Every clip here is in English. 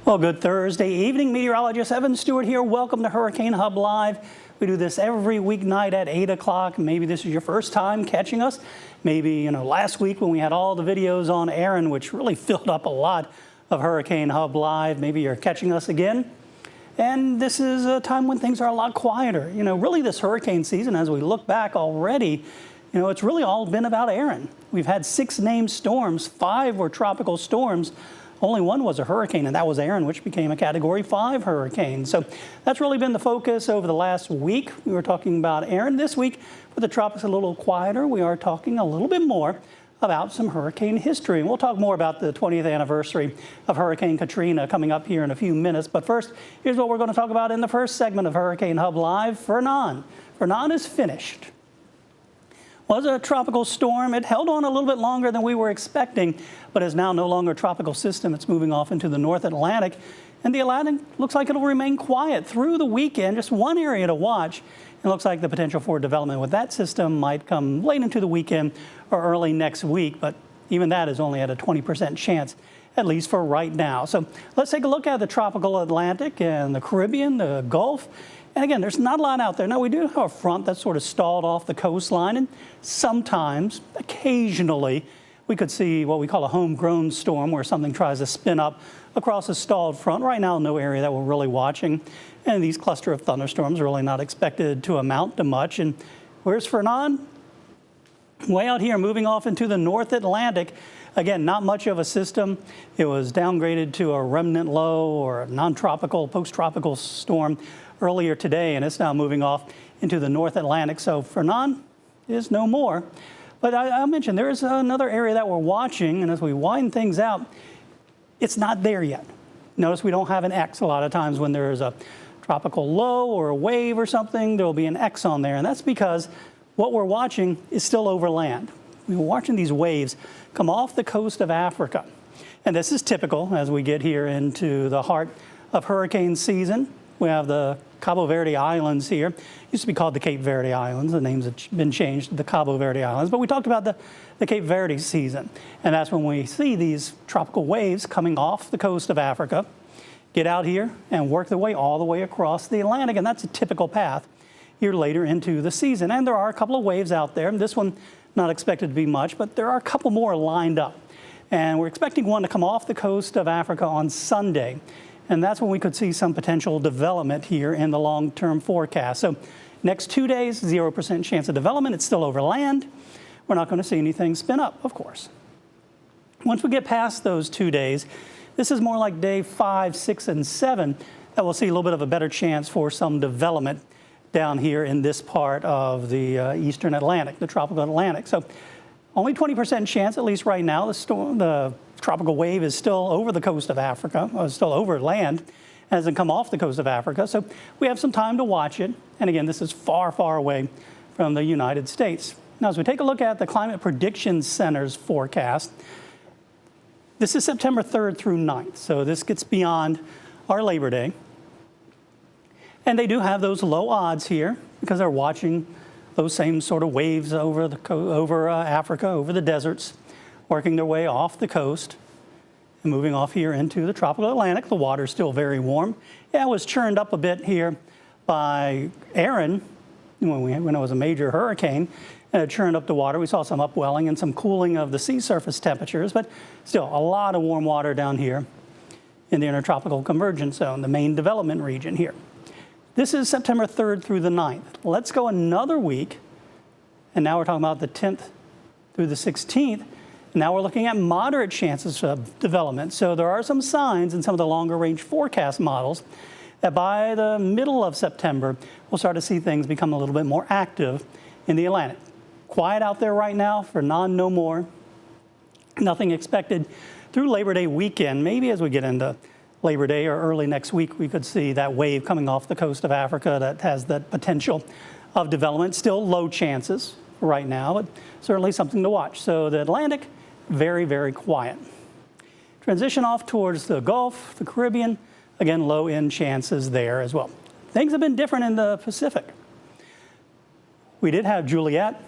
Well, good Thursday evening. Meteorologist Evan Stewart here. Welcome to Hurricane Hub Live. We do this every weeknight at 8 o'clock. Maybe this is your first time catching us. Maybe, last week when we had all the videos on Aaron, which really filled up a lot of Hurricane Hub Live, maybe you're catching us again. And this is a time when things are a lot quieter. Really this hurricane season, as we look back already, it's really all been about Aaron. We've had 6 named storms, 5 were tropical storms. Only one was a hurricane, and that was Aaron, which became a Category 5 hurricane. So that's really been the focus over the last week. We were talking about Aaron. This week, with the tropics a little quieter, we are talking a little bit more about some hurricane history. And we'll talk more about the 20th anniversary of Hurricane Katrina coming up here in a few minutes. But first, here's what we're going to talk about in the first segment of Hurricane Hub Live. Fernand. Fernand is finished. Was a tropical storm. It held on a little bit longer than we were expecting, but is now no longer a tropical system. It's moving off into the North Atlantic, and the Atlantic looks like it'll remain quiet through the weekend. Just one area to watch. It looks like the potential for development with that system might come late into the weekend or early next week, but even that is only at a 20% chance, at least for right now. So let's take a look at the tropical Atlantic and the Caribbean, the Gulf. And again, there's not a lot out there. Now, we do have a front that's sort of stalled off the coastline, and sometimes, occasionally, we could see what we call a homegrown storm, where something tries to spin up across a stalled front. Right now, no area that we're really watching, and these cluster of thunderstorms are really not expected to amount to much. And where's Fernand? Way out here, moving off into the North Atlantic. Again, not much of a system. It was downgraded to a remnant low or a non-tropical, post-tropical storm earlier today, and it's now moving off into the North Atlantic. So Fernand is no more. But I mentioned there is another area that we're watching, and as we wind things out, it's not there yet. Notice we don't have an X a lot of times when there is a tropical low or a wave or something, there will be an X on there, and that's because what we're watching is still over land. We're watching these waves come off the coast of Africa. And this is typical as we get here into the heart of hurricane season. We have the Cabo Verde Islands here. It used to be called the Cape Verde Islands. The names have been changed to the Cabo Verde Islands. But we talked about the Cape Verde season. And that's when we see these tropical waves coming off the coast of Africa, get out here and work their way all the way across the Atlantic. And that's a typical path here later into the season. And there are a couple of waves out there. This one not expected to be much, but there are a couple more lined up. And we're expecting one to come off the coast of Africa on Sunday. And that's when we could see some potential development here in the long-term forecast. So next 2 days, 0% chance of development. It's still over land. We're not going to see anything spin up, of course. Once we get past those 2 days, this is more like day 5, 6, and 7 that we'll see a little bit of a better chance for some development down here in this part of the eastern Atlantic, the tropical Atlantic. So only 20% chance, at least right now. The tropical wave is still over the coast of Africa, or still over land, hasn't come off the coast of Africa. So we have some time to watch it. And again, this is far, far away from the United States. Now, as we take a look at the Climate Prediction Center's forecast, this is September 3rd through 9th. So this gets beyond our Labor Day. And they do have those low odds here because they're watching those same sort of waves over Africa, over the deserts, working their way off the coast and moving off here into the tropical Atlantic. The water's still very warm. Yeah, it was churned up a bit here by Aaron when it was a major hurricane, and it churned up the water. We saw some upwelling and some cooling of the sea surface temperatures, but still a lot of warm water down here in the intertropical convergence zone, the main development region here. This is September 3rd through the 9th. Let's go another week, and now we're talking about the 10th through the 16th. Now we're looking at moderate chances of development. So there are some signs in some of the longer range forecast models that by the middle of September, we'll start to see things become a little bit more active in the Atlantic. Quiet out there right now, Fernand no more. Nothing expected through Labor Day weekend. Maybe as we get into Labor Day or early next week, we could see that wave coming off the coast of Africa that has that potential of development. Still low chances right now, but certainly something to watch. So the Atlantic, very, very quiet. Transition off towards the Gulf, the Caribbean, again, low end chances there as well. Things have been different in the Pacific. We did have Juliet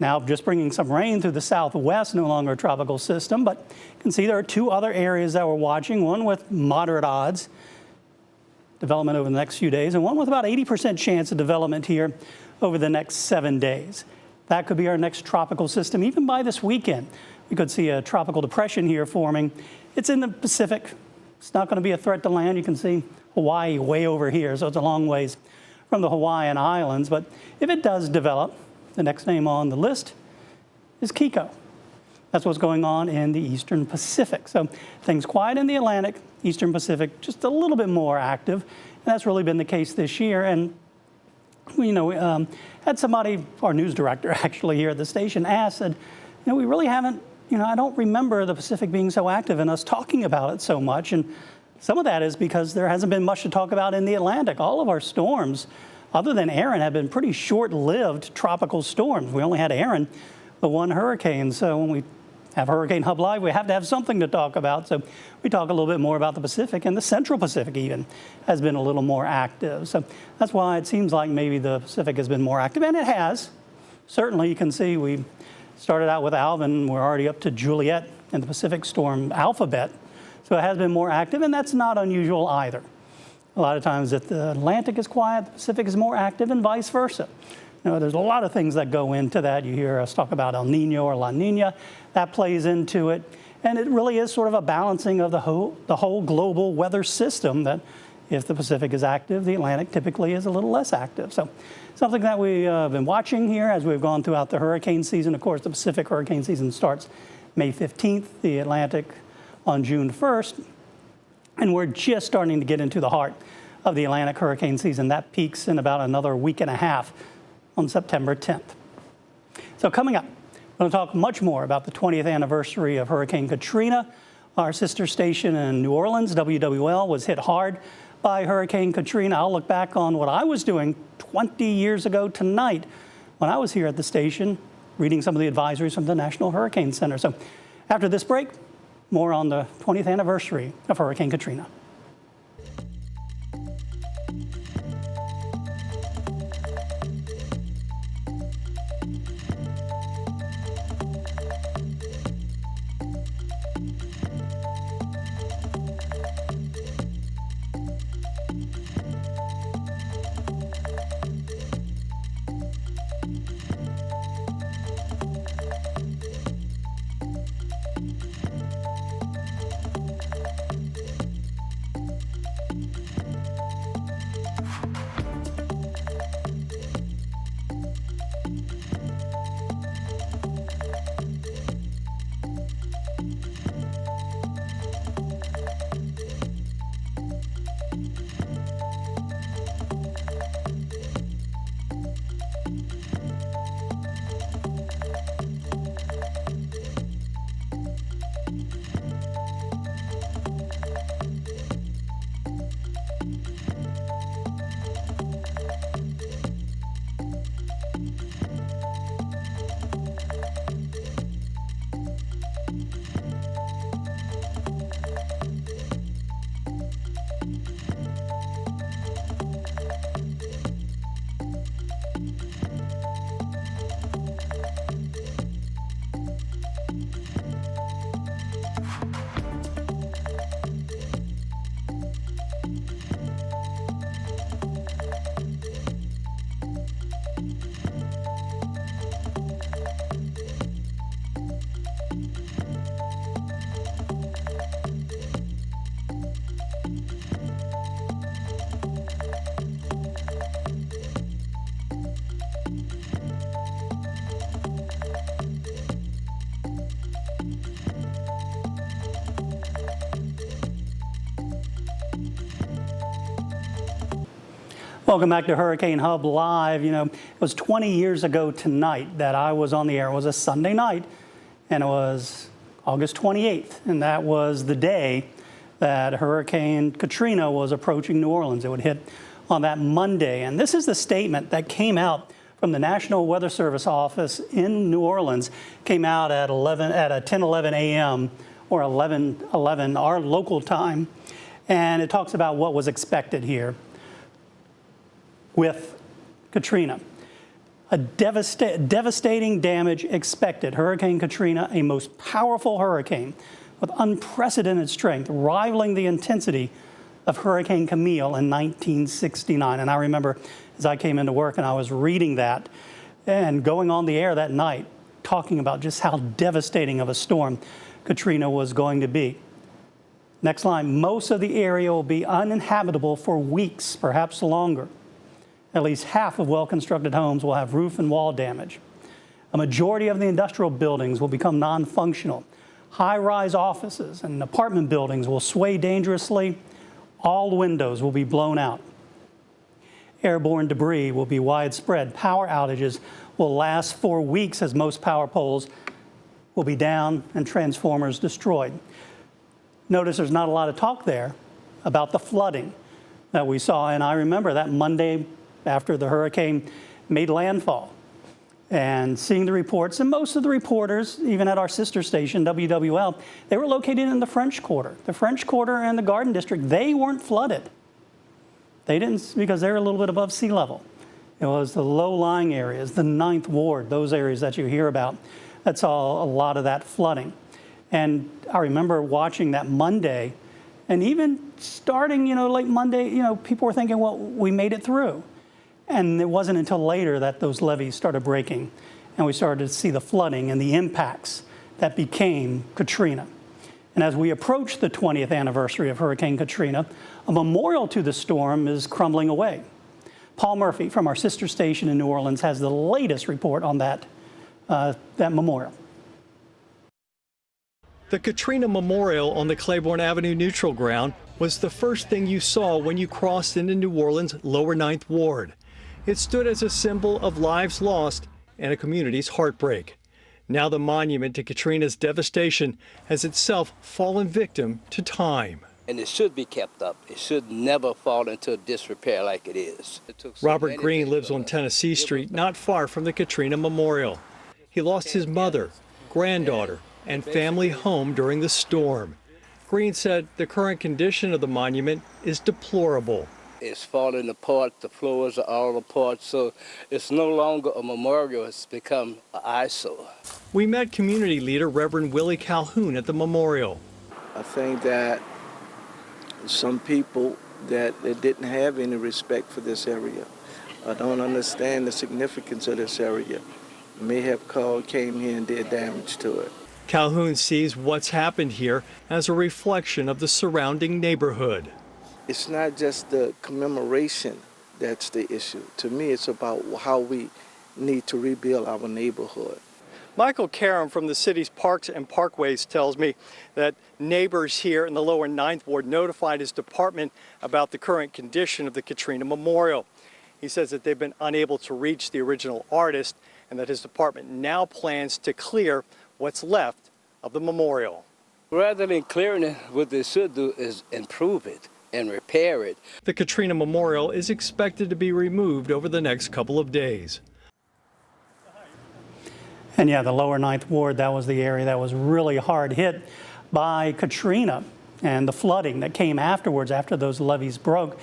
Now just bringing some rain through the southwest, no longer a tropical system, but you can see there are two other areas that we're watching, one with moderate odds, development over the next few days, and one with about 80% chance of development here over the next 7 days. That could be our next tropical system. Even by this weekend, we could see a tropical depression here forming. It's in the Pacific. It's not going to be a threat to land. You can see Hawaii way over here, so it's a long ways from the Hawaiian Islands. But if it does develop, the next name on the list is Kiko. That's what's going on in the Eastern Pacific. So things quiet in the Atlantic, Eastern Pacific just a little bit more active. And that's really been the case this year. And we had somebody, our news director actually here at the station, asked, said, we really haven't, I don't remember the Pacific being so active and us talking about it so much. And some of that is because there hasn't been much to talk about in the Atlantic. All of our storms, other than Aaron, have been pretty short-lived tropical storms. We only had Aaron, the one hurricane. So when we have Hurricane Hub Live, we have to have something to talk about. So we talk a little bit more about the Pacific, and the Central Pacific even has been a little more active. So that's why it seems like maybe the Pacific has been more active, and it has. Certainly, you can see we started out with Alvin. We're already up to Juliet and the Pacific storm alphabet. So it has been more active, and that's not unusual either. A lot of times if the Atlantic is quiet, the Pacific is more active, and vice versa. There's a lot of things that go into that. You hear us talk about El Nino or La Nina. That plays into it. And it really is sort of a balancing of the whole global weather system, that if the Pacific is active, the Atlantic typically is a little less active. So something that we've been watching here as we've gone throughout the hurricane season. Of course, the Pacific hurricane season starts May 15th, the Atlantic on June 1st. And we're just starting to get into the heart of the Atlantic hurricane season. That peaks in about another week and a half on September 10th. So coming up, we're going to talk much more about the 20th anniversary of Hurricane Katrina. Our sister station in New Orleans, WWL, was hit hard by Hurricane Katrina. I'll look back on what I was doing 20 years ago tonight when I was here at the station reading some of the advisories from the National Hurricane Center. So after this break, more on the 20th anniversary of Hurricane Katrina. Welcome back to Hurricane Hub Live. It was 20 years ago tonight that I was on the air. It was a Sunday night, and it was August 28th, and that was the day that Hurricane Katrina was approaching New Orleans. It would hit on that Monday, and this is the statement that came out from the National Weather Service office in New Orleans. Came out at 10:11 a.m. or 11:11 our local time, and it talks about what was expected here with Katrina. A devastating damage expected. Hurricane Katrina, a most powerful hurricane with unprecedented strength, rivaling the intensity of Hurricane Camille in 1969. And I remember as I came into work and I was reading that and going on the air that night, talking about just how devastating of a storm Katrina was going to be. Next line, most of the area will be uninhabitable for weeks, perhaps longer. At least half of well-constructed homes will have roof and wall damage. A majority of the industrial buildings will become non-functional. High-rise offices and apartment buildings will sway dangerously. All windows will be blown out. Airborne debris will be widespread. Power outages will last for weeks as most power poles will be down and transformers destroyed. Notice there's not a lot of talk there about the flooding that we saw. And I remember that Monday after the hurricane made landfall and seeing the reports. And most of the reporters, even at our sister station, WWL, they were located in the French Quarter. The French Quarter and the Garden District, they weren't flooded. They didn't, because they're a little bit above sea level. It was the low-lying areas, the 9th Ward, those areas that you hear about, that saw a lot of that flooding. And I remember watching that Monday, and even starting, late Monday, people were thinking, well, we made it through. And it wasn't until later that those levees started breaking, and we started to see the flooding and the impacts that became Katrina. And as we approach the 20th anniversary of Hurricane Katrina, a memorial to the storm is crumbling away. Paul Murphy from our sister station in New Orleans has the latest report on that memorial. The Katrina Memorial on the Claiborne Avenue Neutral Ground was the first thing you saw when you crossed into New Orleans' lower 9th Ward. It stood as a symbol of lives lost and a community's heartbreak. Now the monument to Katrina's devastation has itself fallen victim to time. And it should be kept up. It should never fall into disrepair like it is. Robert Green lives on Tennessee Street, not far from the Katrina Memorial. He lost his mother, granddaughter, and family home during the storm. Green said the current condition of the monument is deplorable. It's falling apart, the floors are all apart, so it's no longer a memorial, it's become an eyesore. We met community leader Reverend Willie Calhoun at the memorial. I think that some people that didn't have any respect for this area, don't understand the significance of this area, may have came here and did damage to it. Calhoun sees what's happened here as a reflection of the surrounding neighborhood. It's not just the commemoration that's the issue. To me, it's about how we need to rebuild our neighborhood. Michael Karam from the city's Parks and Parkways tells me that neighbors here in the lower 9th Ward notified his department about the current condition of the Katrina Memorial. He says that they've been unable to reach the original artist and that his department now plans to clear what's left of the memorial. Rather than clearing it, what they should do is improve it and repair it. The Katrina Memorial is expected to be removed over the next couple of days. And yeah, the lower 9th Ward, that was the area that was really hard hit by Katrina and the flooding that came afterwards after those levees broke.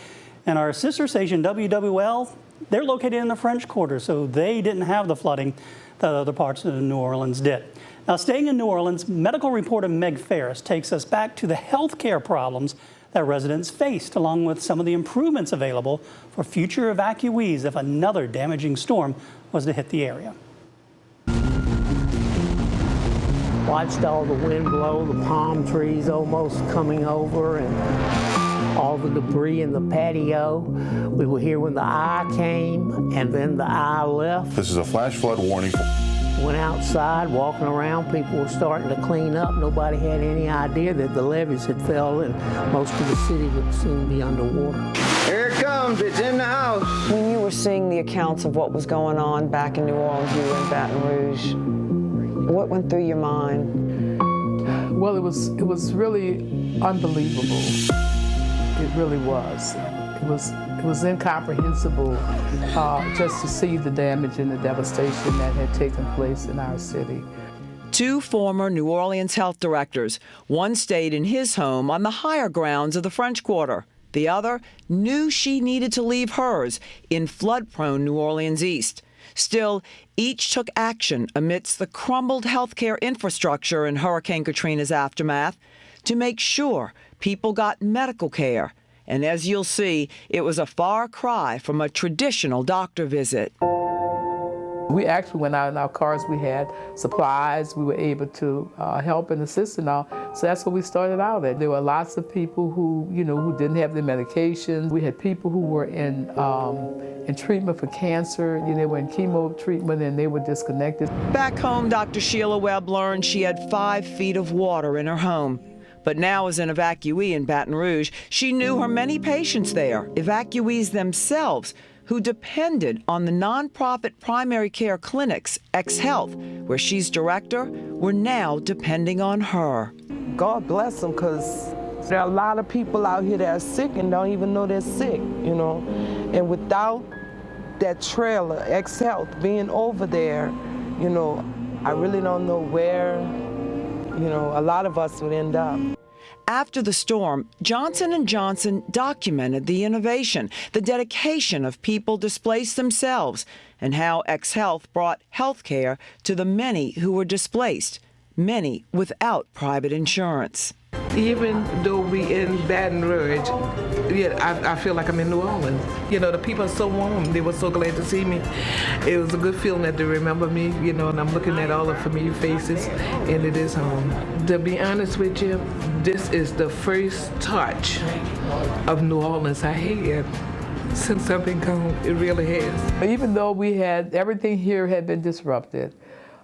And our sister station, WWL, they're located in the French Quarter, so they didn't have the flooding that other parts of New Orleans did. Now, staying in New Orleans, medical reporter Meg Ferris takes us back to the health care problems that residents faced, along with some of the improvements available for future evacuees if another damaging storm was to hit the area. Watched all the wind blow, the palm trees almost coming over, and all the debris in the patio. We were here when the eye came, and then the eye left. This is a flash flood warning. Went outside, walking around, people were starting to clean up. Nobody had any idea that the levees had fell and most of the city would soon be underwater. Here it comes, it's in the house. When you were seeing the accounts of what was going on back in New Orleans, you were in Baton Rouge, what went through your mind? Well, it was really unbelievable. It really was. It was incomprehensible just to see the damage and the devastation that had taken place in our city. Two former New Orleans health directors. One stayed in his home on the higher grounds of the French Quarter. The other knew she needed to leave hers in flood-prone New Orleans East. Still, each took action amidst the crumbled healthcare infrastructure in Hurricane Katrina's aftermath to make sure people got medical care. And as you'll see, it was a far cry from a traditional doctor visit. We actually went out in our cars. We had supplies. We were able to help and assist and all. So that's what we started out at. There were lots of people who, who didn't have their medication. We had people who were in treatment for cancer. They were in chemo treatment and they were disconnected. Back home, Dr. Sheila Webb learned she had 5 feet of water in her home. But now, as an evacuee in Baton Rouge, she knew her many patients there, evacuees themselves, who depended on the nonprofit primary care clinics, X-Health, where she's director, were now depending on her. God bless them, because there are a lot of people out here that are sick and don't even know they're sick, And without that trailer, X-Health, being over there, I really don't know where, a lot of us would end up. After the storm, Johnson & Johnson documented the innovation, the dedication of people displaced themselves, and how X-Health brought health care to the many who were displaced, many without private insurance. Even though we in Baton Rouge, I feel like I'm in New Orleans. The people are so warm. They were so glad to see me. It was a good feeling that they remember me, and I'm looking at all the familiar faces, and it is home. To be honest with you, this is the first touch of New Orleans I had since I've been gone. It really has. Even though everything here had been disrupted,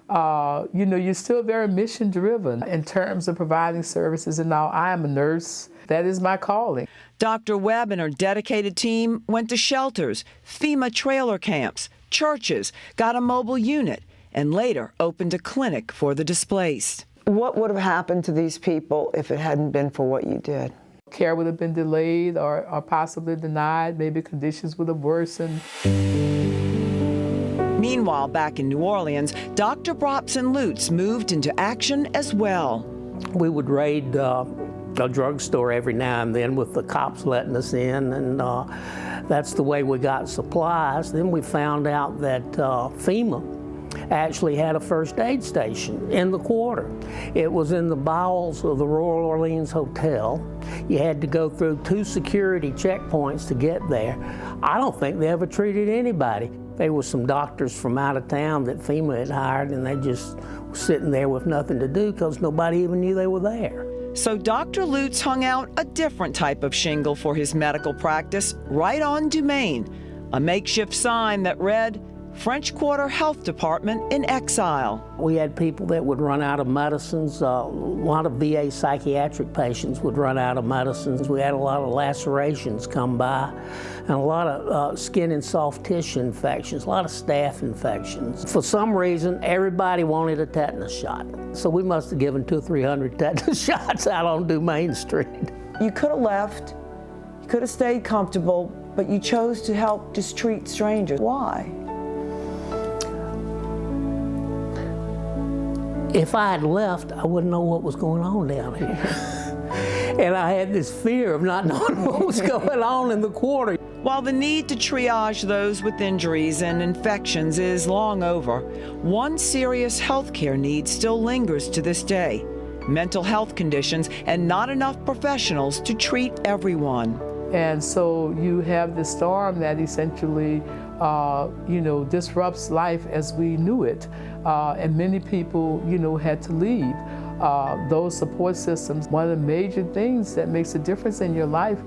you're still very mission-driven in terms of providing services. And now I am a nurse. That is my calling. Dr. Webb and her dedicated team went to shelters, FEMA trailer camps, churches, got a mobile unit, and later opened a clinic for the displaced. What would have happened to these people if it hadn't been for what you did? Care would have been delayed or possibly denied. Maybe conditions would have worsened. Meanwhile, back in New Orleans, Dr. Bropson Lutz moved into action as well. We would raid a drugstore every now and then with the cops letting us in, and that's the way we got supplies. Then we found out that FEMA actually had a first aid station in the quarter. It was in the bowels of the Royal Orleans Hotel. You had to go through 2 security checkpoints to get there. I don't think they ever treated anybody. There were some doctors from out of town that FEMA had hired, and they just were sitting there with nothing to do because nobody even knew they were there. So Dr. Lutz hung out a different type of shingle for his medical practice right on Dumaine, a makeshift sign that read, French Quarter Health Department in exile. We had people that would run out of medicines. A lot of VA psychiatric patients would run out of medicines. We had a lot of lacerations come by and a lot of skin and soft tissue infections, a lot of staph infections. For some reason, everybody wanted a tetanus shot. So we must have given 200 or 300 tetanus shots out on Dumaine Street. You could have left, you could have stayed comfortable, but you chose to help just treat strangers. Why? If I had left, I wouldn't know what was going on down here. And I had this fear of not knowing what was going on in the quarter. While the need to triage those with injuries and infections is long over, one serious health care need still lingers to this day: mental health conditions and not enough professionals to treat everyone. And so you have this storm that essentially disrupts life as we knew it. And many people, had to leave. Those support systems, one of the major things that makes a difference in your life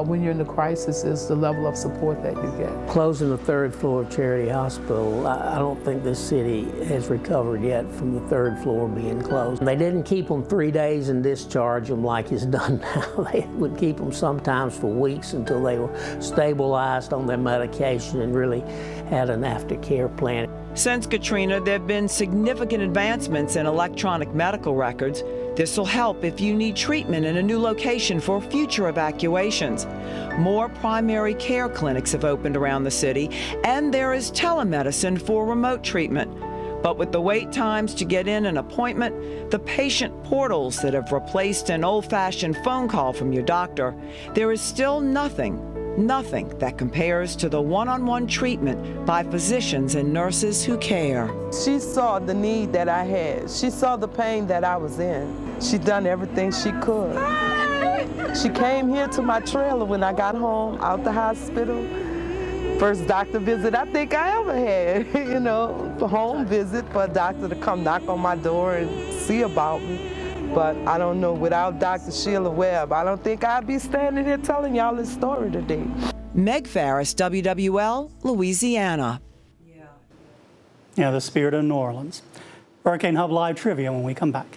when you're in a crisis is the level of support that you get. Closing the 3rd floor of Charity Hospital, I don't think this city has recovered yet from the 3rd floor being closed. They didn't keep them 3 days and discharge them like it's done now. They would keep them sometimes for weeks until they were stabilized on their medication and really had an aftercare plan. Since Katrina, there have been significant advancements in electronic medical records. This will help if you need treatment in a new location for future evacuations. More primary care clinics have opened around the city, and there is telemedicine for remote treatment. But with the wait times to get in an appointment, the patient portals that have replaced an old-fashioned phone call from your doctor, there is still nothing Nothing that compares to the one-on-one treatment by physicians and nurses who care. She saw the need that I had. She saw the pain that I was in. She done everything she could. She came here to my trailer when I got home out the hospital. First doctor visit I think I ever had, you know, a home visit for a doctor to come knock on my door and see about me. But I don't know, without Dr. Sheila Webb, I don't think I'd be standing here telling y'all this story today. Meg Farris, WWL, Louisiana. Yeah, the spirit of New Orleans. Hurricane Hub Live trivia when we come back.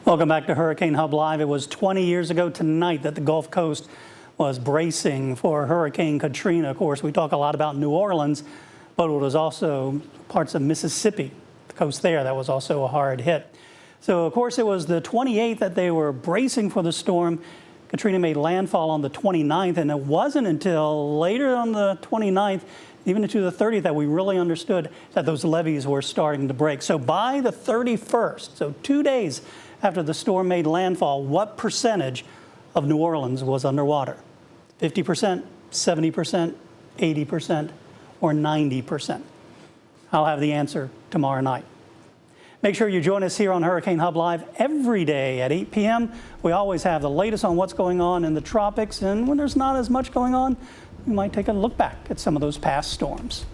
Welcome back to Hurricane Hub Live. It was 20 years ago tonight that the Gulf Coast was bracing for Hurricane Katrina. Of course, we talk a lot about New Orleans, but it was also parts of Mississippi, the coast there, that was also a hard hit. So, of course, it was the 28th that they were bracing for the storm. Katrina made landfall on the 29th, and it wasn't until later on the 29th, even into the 30th, that we really understood that those levees were starting to break. So by the 31st, so 2 days after the storm made landfall, what percentage of New Orleans was underwater? 50%, 70%, 80%, or 90%? I'll have the answer tomorrow night. Make sure you join us here on Hurricane Hub Live every day at 8 p.m. We always have the latest on what's going on in the tropics, and when there's not as much going on, we might take a look back at some of those past storms.